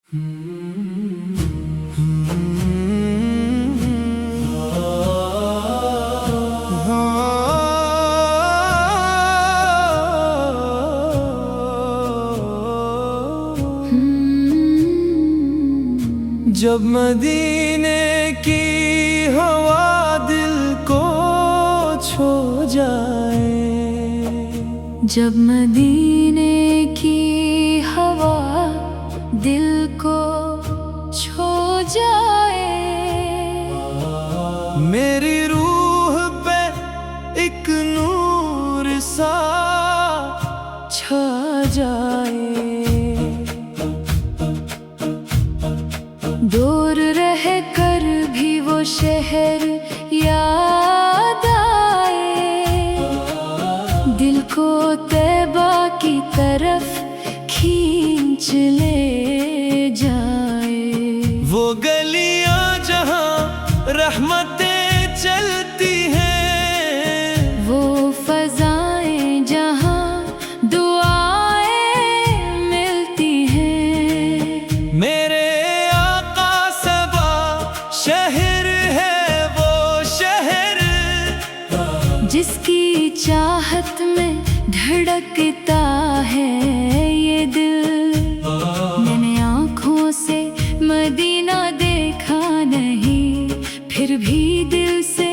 جب مدینے کی ہوا دل کو چھو جائے، جب مدینے کی ہوا دل کو چھو جائے، میری روح پہ ایک نور سا چھا جائے، دور رہ کر بھی وہ شہر یاد آئے، دل کو طیبہ کی طرف کھینچ لے جائے، وہ گلیاں جہاں رحمتیں چلتی ہیں، وہ فضائیں جہاں دعائیں ملتی ہیں، میرے آقا سبا شہر ہے وہ شہر، جس کی چاہت میں دھڑکتا ہے یہ دل، میں نے آنکھوں سے مدینہ دیکھا نہیں، پھر بھی دل سے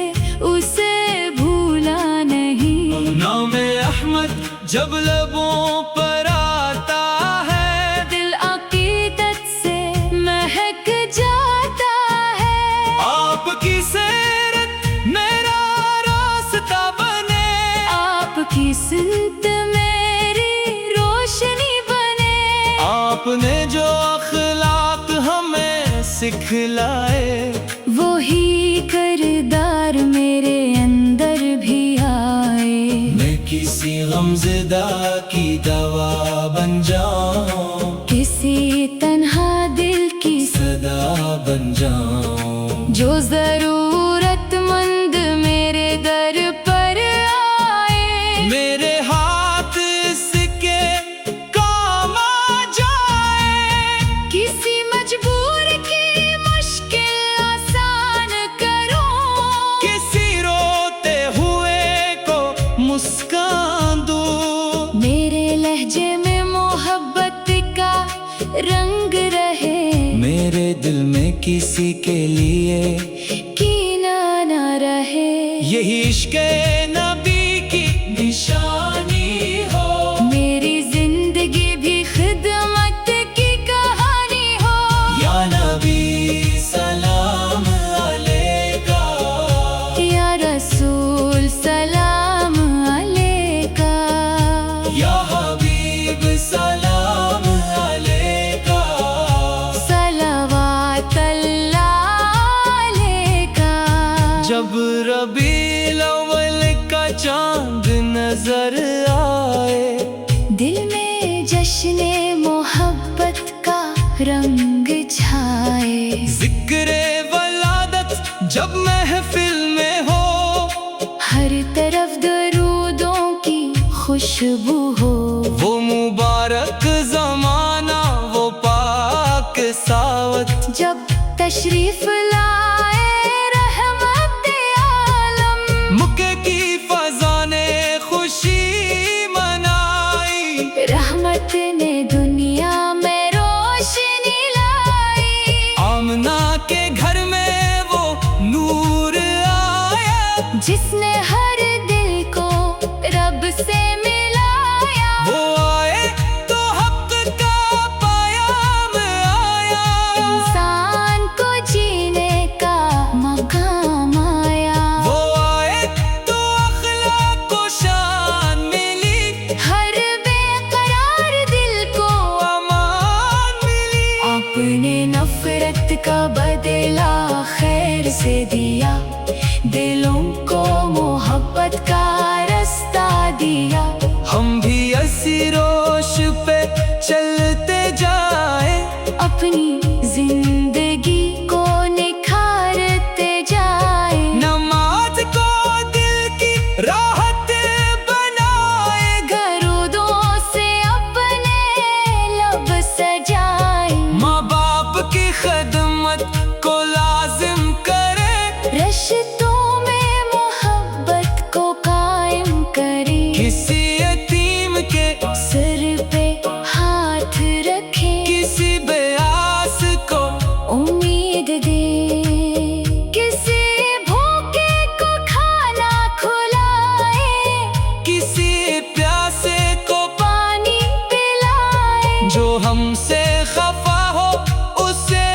اسے بھولا نہیں، نام احمد جب لبوں پر آتا ہے، دل عقیدت سے مہک جاتا ہے، آپ کی سیرت میرا راستہ بنے، آپ کی سمت میری روشنی بنے، آپ نے جو اخلاق ہمیں سکھلائے، وہی کردار میرے اندر بھی آئے، میں کسی غمزدہ کی دوا بن جاؤں، کسی تنہا دل کی صدا بن جاؤں، جو ضرورت مند میرے در پر آئے، میرے ہاتھ اس کے کام آ جائے، کسی مجبور کی مشکل آسان کروں، کسی روتے ہوئے کو مسکان دوں، میرے لہجے میں محبت کا رنگ رہے، میرے دل میں کسی کے لیے کینہ نہ رہے، یہی عشق نبی کی نشانی ہو، میری زندگی بھی خدمت کی کہانی ہو، یا نبی سلام علیکہ، یا رسول سلام علیکہ، یا حبیب سلام علیکہ، صلوات اللہ علیکہ، جب ربیع الاول کا چاند نظر آئے، دل میں جشن محبت کا رنگ چھائے، ذکر ولادت جب محفل میں ہو، ہر طرف درودوں کی خوشبو ہو، وہ مبارک زمانہ وہ پاک ساوت، جب تشریف لائے رحمت عالم، مکے کی فضا نے خوشی منائی، رحمت نے دنیا میں روشنی لائی، آمنہ کے گھر میں وہ نور آیا، جس نے ہر دل کو رب سے ملایا، وہ آئے تو حق کا پیام آیا، انسان کو جینے کا مقام آیا، وہ آئے تو اخلاق کو شان ملی، ہر بے قرار دل کو امان ملی، آپ نے نفرت کا بدلہ خیر سے دیا، دلوں کو محبت کا رستہ دیا، ہم بھی اسی روش پہ چلتے جائیں، اپنی زندگی کو نکھارتے جائیں، نماز کو دل کی راحت بنائے، درودوں سے اپنے لب سجائیں، ماں باپ خفا ہو اسے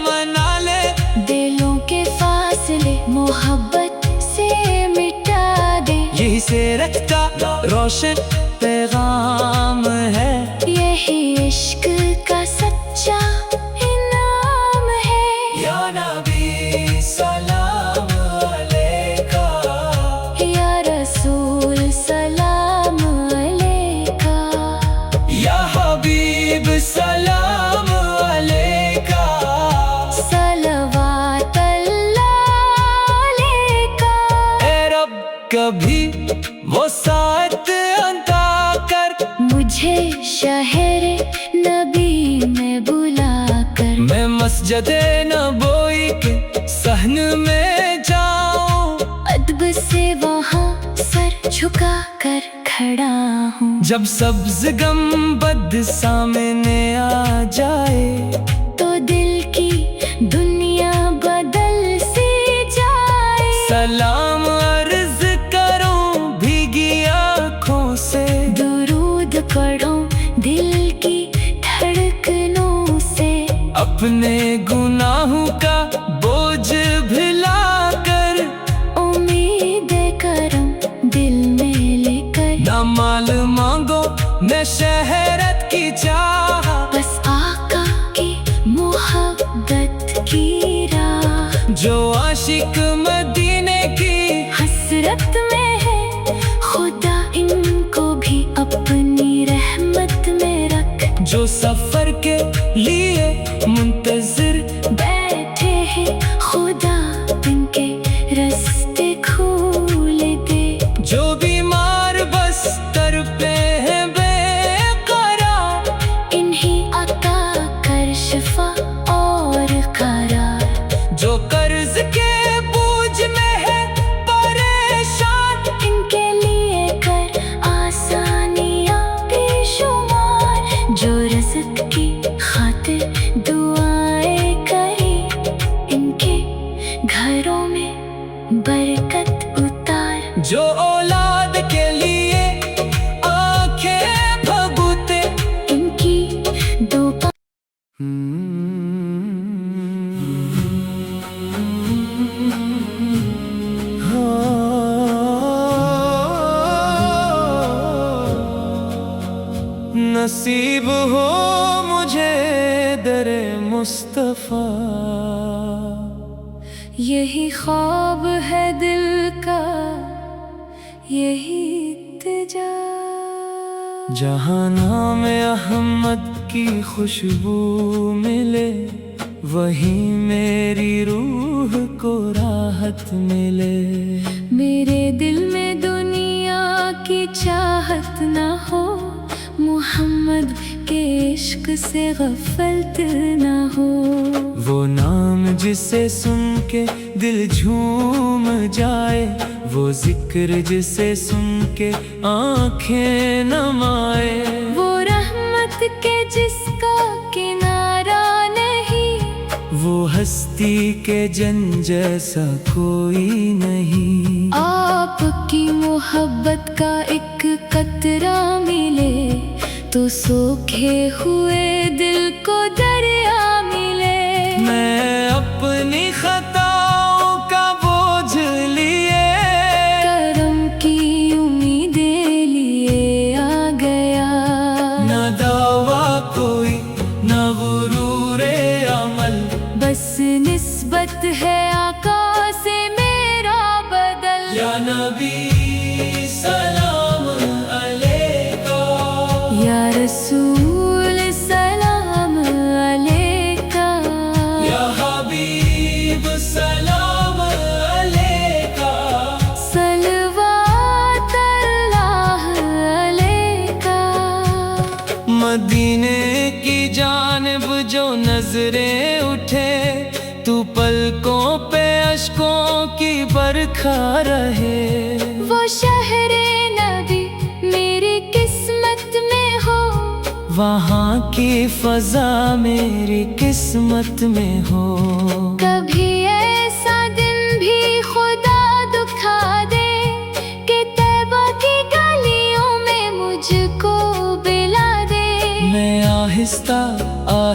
منا لے، دلوں کے فاصلے محبت سے مٹا دے، یہی سیرت کا روشن پیغام ہے، یہی عشق کا سچا انعام ہے۔ یا نبی سلام علیکہ، یا رسول سلام علیکہ، یا حبیب سلام علیکہ، صلوات اللہ علیکہ۔ اے رب کبھی وسعت عطا کر، مجھے شہر نبی میں بلا کر، میں مسجد نبوی کے صحن میں جاؤں، ادب سے وہاں سر جھکا کر کھڑا ہوں، جب سبز گنبد سامنے آ جائے، تو دل کی دنیا بدل سی جائے، سلام عرض کروں بھیگی آنکھوں سے، درود پڑھوں دل کی دھڑکنوں سے، اپنے گناہوں کا بوجھ بھلا کر، امید کرم دل میں لے کر، نہ مال مانگو نہ شہرت کی چاہ، بس آقا کی محبت کی راہ، جو عاشق مدینے کی حسرت میں ہے خدا ان کو بھی اپنی رحمت میں رکھ، جو سفر کے لیے منتظر، بیٹھے ہیں خدا ان کے رستے کھول دے، جو بیمار بستر پہ ہیں بے قرار، انہیں عطا کر شفا اور قرار، جو قرض کے بوجھ میں ہے پریشان، ان کے لیے کر آسانیاں بے شمار، جو رزق کی خاطر دعائیں کریں، ان کے گھروں میں برکت اتار، جو اولاد کے لیے آنکھیں بھگوتے، ان کی دعا نصیب ہو مجھے در مصطفیٰ، یہی خواب ہے دل کا، یہی التجا، جہاں نام احمد کی خوشبو ملے، وہیں میری روح کو راحت ملے، میرے دل میں دنیا کی چاہت نہ ہو، محمد کے عشق سے غفلت نہ ہو، وہ نام جسے سن کے دل جھوم جائے، وہ ذکر جسے سن کے آنکھیں نمائے، وہ رحمت کے جس کا کنارہ نہیں، وہ ہستی کے جن جیسا کوئی نہیں، آپ کی محبت کا ایک قطرہ ملے، تو سوکھے ہوئے دل کو دریا ملے، میں اپنی خطاؤں کا بوجھ لیے، کرم کی امیدیں لیے آ گیا، نہ دعویٰ کوئی نہ غرور عمل، بس نسبت ہے آقا سے میرا بدل، یا نبی سلام علیکہ، یا رسول سلام علیکہ، یا حبیب سلام علیکہ، صلوات اللہ علیکہ، مدینے کی جانب جو نظریں اٹھے، تو پلکوں پہ اشکوں کی برکھا رہے، وہ شہر نبی میری قسمت میں ہو، وہاں کی فضا میری قسمت میں ہو، کبھی ایسا دن بھی خدا دکھا دے کہ طیبہ کی گلیوں میں مجھ کو بلا دے، میں آہستہ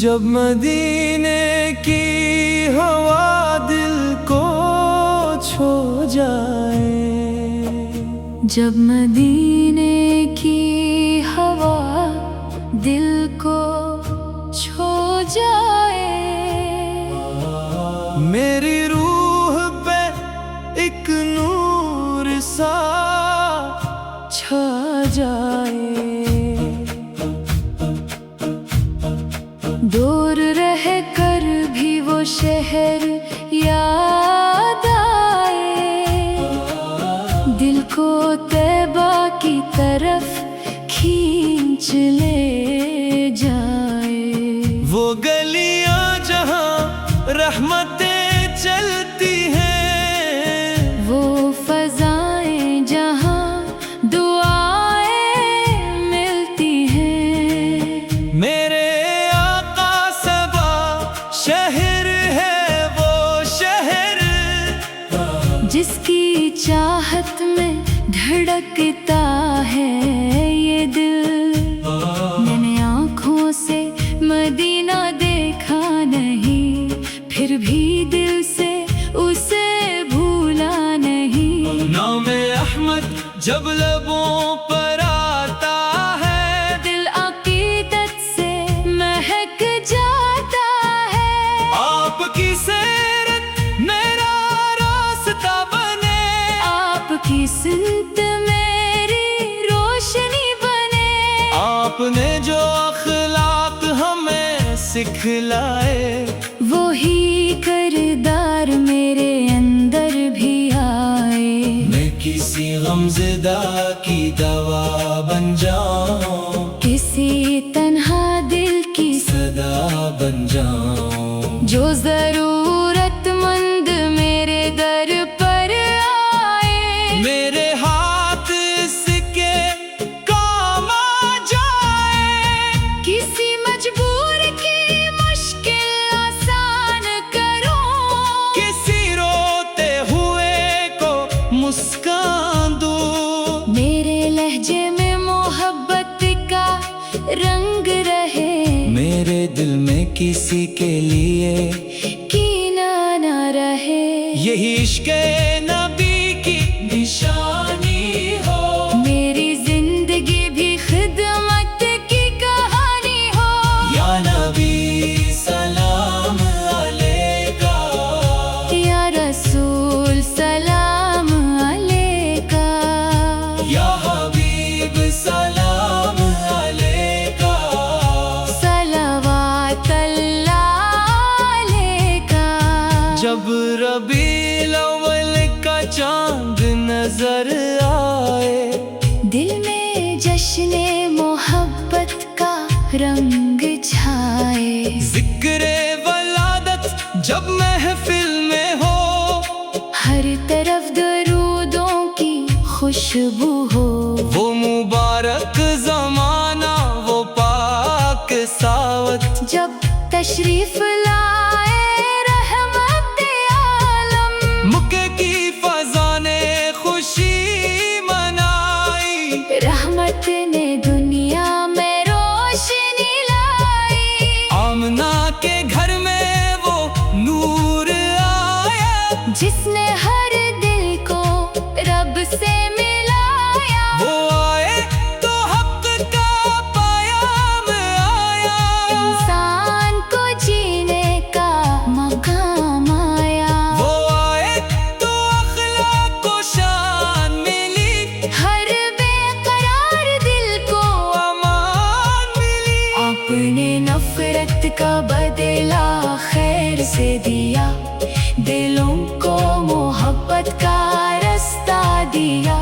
جب مدینے کی ہوا دل کو چھو جائے، جب مدینے کی ہوا دل کو چھو جائے، میری روح پہ ایک نور سا چھا جائے، دور رہ کر بھی وہ شہر یاد آئے، دل کو طیبہ کی طرف کھینچ لے جائے، وہ گلیاں جہاں رحمتیں چلتی ہیں، وہ فضائیں جہاں دعائیں ملتی ہیں، میرے آقا سبا شہر ہے وہ شہر، جس کی چاہت میں دھڑکتا ہے یہ دل، میں نے آنکھوں سے مدینہ دیکھا نہیں، پھر بھی دل سے اسے بھولا نہیں، نام احمد جب لبوں پر آتا ہے، دل عقیدت سے مہک جاتا ہے، آپ کی سیرت میرا راستہ بنے، آپ کی سنت میری روشنی بنے، آپ نے جو اخلاق ہمیں سکھلائے، وہی کردار میرے اندر بھی آئے، میں کسی غمزدہ کی دوا بن جاؤں، کسی تنہا دل کی صدا بن جاؤں، جو ضرورت مند میرے در پر آئے، میرے ہاتھ اس کے کام آ جائے، کسی مجبور کی مشکل آسان کروں، کسی روتے ہوئے کو مسکان دوں، میرے لہجے میں محبت کا رنگ رہے، میرے دل میں کسی کے لیے کینہ نہ رہے، یہی عشق نبی کی نشانی ہو، میری زندگی بھی خدمت کی کہانی ہو، یا نبی سلام علیکہ، یا رسول سلام علیکہ، یا حبیب سلام علیکہ، صلوات اللہ علیکہ، جب ربیع الاول کا چاند نظر آئے، دل میں جشن محبت کا رنگ چھائے، ذکر ولادت جب محفل میں ہو، ہر طرف درودوں کی خوشبو ہو، وہ مبارک زمانہ وہ پاک ساوت، جب تشریف لائے رحمت عالم، مکے کی فضا نے خوشی منائی، رحمت نے دنیا میں روشنی لائی، آمنہ کے گھر میں وہ نور آیا، جس نے ہر دل کو رب سے ملایا، وہ آئے تو حق کا پیام آیا، انسان کو جینے کا مقام آیا، وہ آئے تو اخلاق کو شان ملی، ہر بے قرار دل کو امان ملی، آپ نے نفرت کا بدلہ خیر سے دیا، دلوں کو محبت کا رستہ دیا،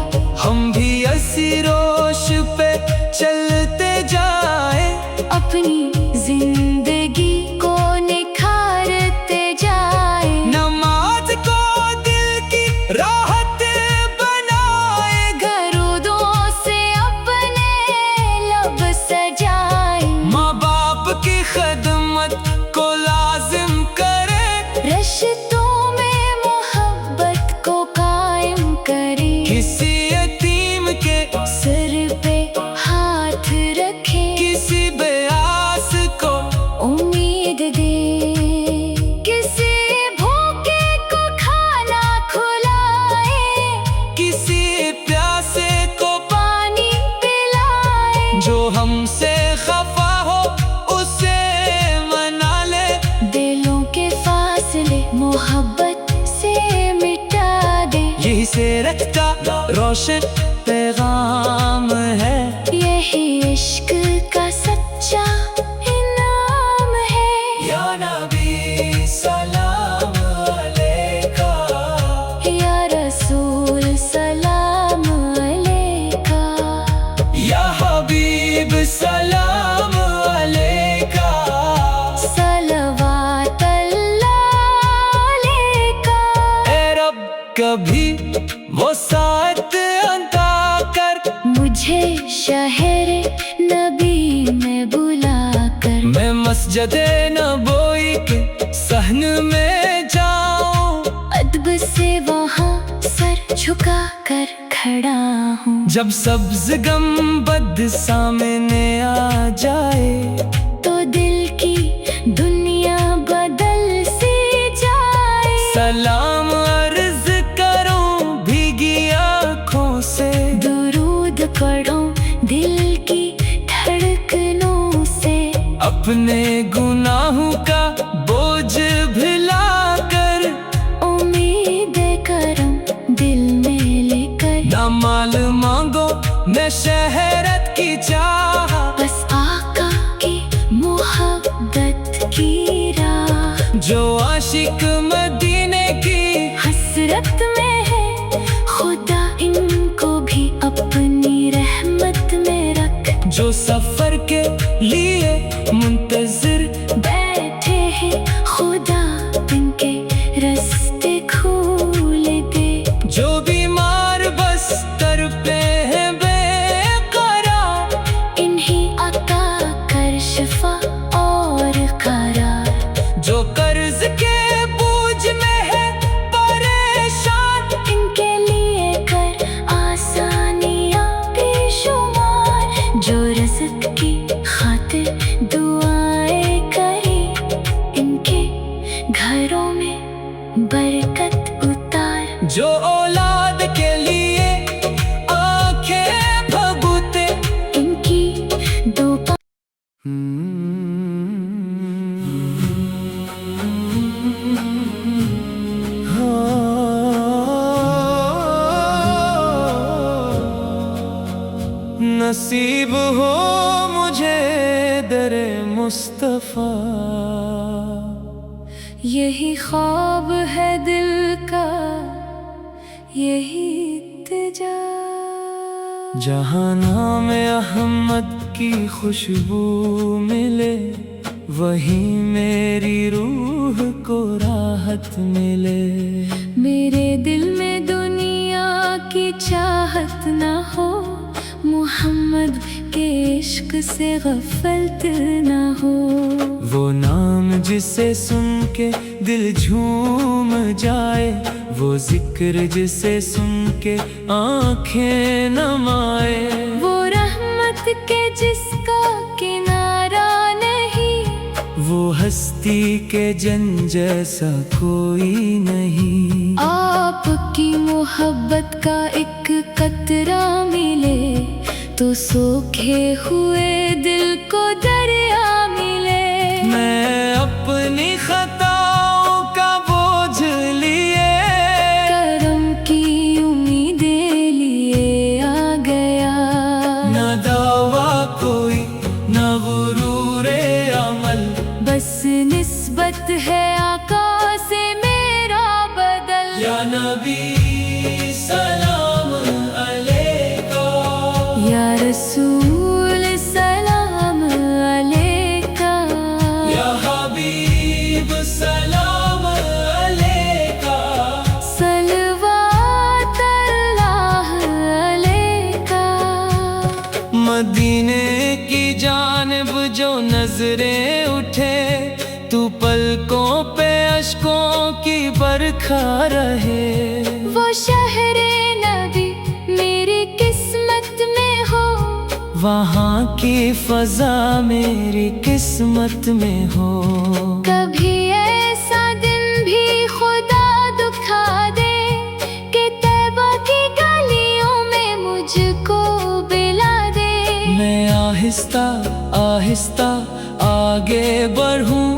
ہم بھی اسی روش پہ چلتے جائیں، اپنی زندگی کو نکھارتے جائیں، نماز کو دل کی راحت بنائے، درودوں سے اپنے لب سجائیں، ماں باپ کی خدمت کو لازم کرے، رشتوں میں محبت کو قائم کریں، کسی یتیم کے سر روشن پیغام ہے، یہی عشق کا سچا انعام ہے۔ یا نبی سلام علیکہ، یا رسول سلام علیکہ، یا حبیب سلام علیکہ، صلوات اللہ علیکہ۔ اے رب کبھی وہ ساتھ عطا کر، مجھے شہر نبی میں بلا کر، میں مسجد نبوی کے صحن میں جاؤں، ادب سے وہاں سر جھکا کر کھڑا ہوں۔ جب سبز گنبد سامنے آ جائے، تو دل کی دنیا بدل سی جائے۔ سلام عرض کروں بھیگی آنکھوں سے، درود پڑھوں دل کی دھڑکنوں سے، اپنے گناہوں کا بوجھ بھلا کر، امید کرم دل میں لے کر، نہ مال مانگو نہ شہرت کی چاہ، بس آقا کی محبت کی راہ۔ جو عاشق مدینے کی حسرت میں ہے خدا ان کو بھی اپنی رحمت میں رکھ، جو سفر کے لیے منتظر، بیٹھے ہیں خدا ان کے رستے کھول دے۔ جو بیمار بستر پہ ہیں بے قرار، انہیں عطا کر شفا اور قرار، جو قرض کے بوجھ میں ہے پریشان، ان کے لیے کر آسانیاں بے شمار، جو رزق کی خاطر دعائیں کرے، ان کے گھروں میں برکت اتار۔ جو اولاد کے لیے آنکھیں بھگوتے، ان کی دو نصیب ہو مجھے در مصطفیٰ، یہی خواب ہے دل کا، یہی التجا۔ جہاں نام احمد کی خوشبو ملے، وہیں میری روح کو راحت ملے۔ میرے دل میں دنیا کی چاہت نہ ہو، محمد کے عشق سے غفلت نہ ہو۔ وہ نام جسے سن کے دل جھوم جائے، وہ ذکر جسے سن کے آنکھیں نمائے۔ وہ رحمت کے جس کا کنارہ نہیں، وہ ہستی کے جن جیسا کوئی نہیں۔ آپ کی محبت کا ایک قطرہ ملے، تو سوکھے ہوئے دل کو دریا ملے۔ میں اپنی خطاؤں کا بوجھ لیے، کرم کی امیدیں لیے آ گیا۔ نہ دعویٰ کوئی نہ غرور عمل، بس نسبت ہے آقا سے میرا بدل۔ یا نبی سلام علیکہ، یا رسول سلام علیکہ، یا حبیب سلام علیکہ، صلوات اللہ علیکہ۔ مدینے کی جانب جو نظریں اٹھے، تو پلکوں پہ اشکوں کی برکھا رہے۔ وہ شہر نبی میری قسمت میں ہو، وہاں کی فضا میری قسمت میں ہو۔ کبھی ایسا دن بھی خدا دکھا دے کہ طیبہ کی گلیوں میں مجھ کو بلا دے۔ میں آہستہ آہستہ آگے بڑھوں،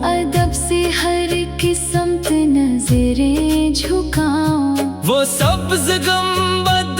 ادب سے ہر قسمت نظریں جھکاؤں۔ وہ سبز گنبد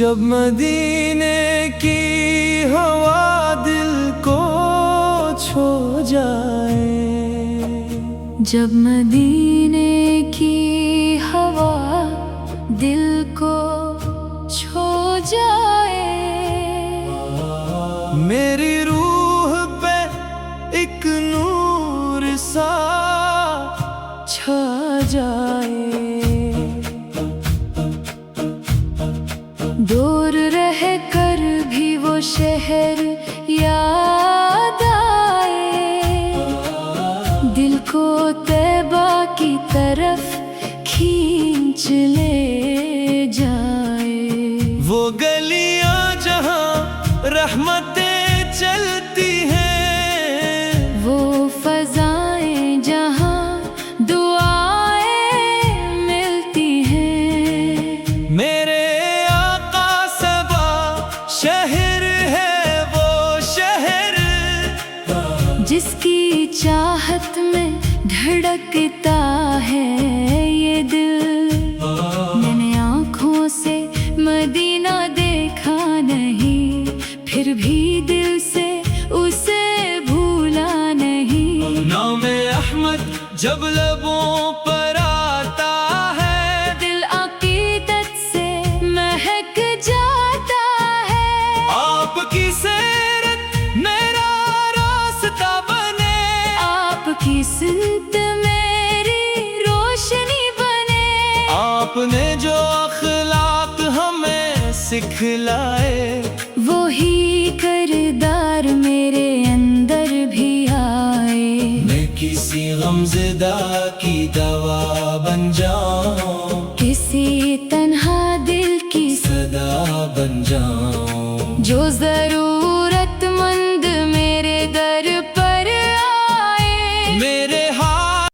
جب مدینے کی ہوا دل کو چھو جائے، جب مدینے کی ہوا دل کو چھو جائے، میری روح پہ ایک نور سا چھا جائے، دور رہ کر بھی وہ شہر یاد آئے، دل کو طیبہ کی طرف کھینچ لے جائے، وہ گلیاں جہاں رحمتیں چلتی ہیں، وہ فضائیں جہاں دعائیں ملتی ہیں، میرے آقا سبا شہر ہے وہ شہر، جس کی چاہت میں دھڑکتا ہے یہ دل، میں نے آنکھوں سے مدینہ دیکھا نہیں، پھر بھی دل سے اسے بھولا نہیں، نام احمد جب لبوں پر آتا ہے، دل عقیدت سے مہک جاتا ہے، آپ کی سیرت میرا راستہ بنے، آپ کی سنت میری روشنی بنے، آپ نے جو اخلاق ہمیں سکھلائے، وہی کردار میرے اندر بھی آئے، میں کسی غمزدہ کی دوا بن جاؤں،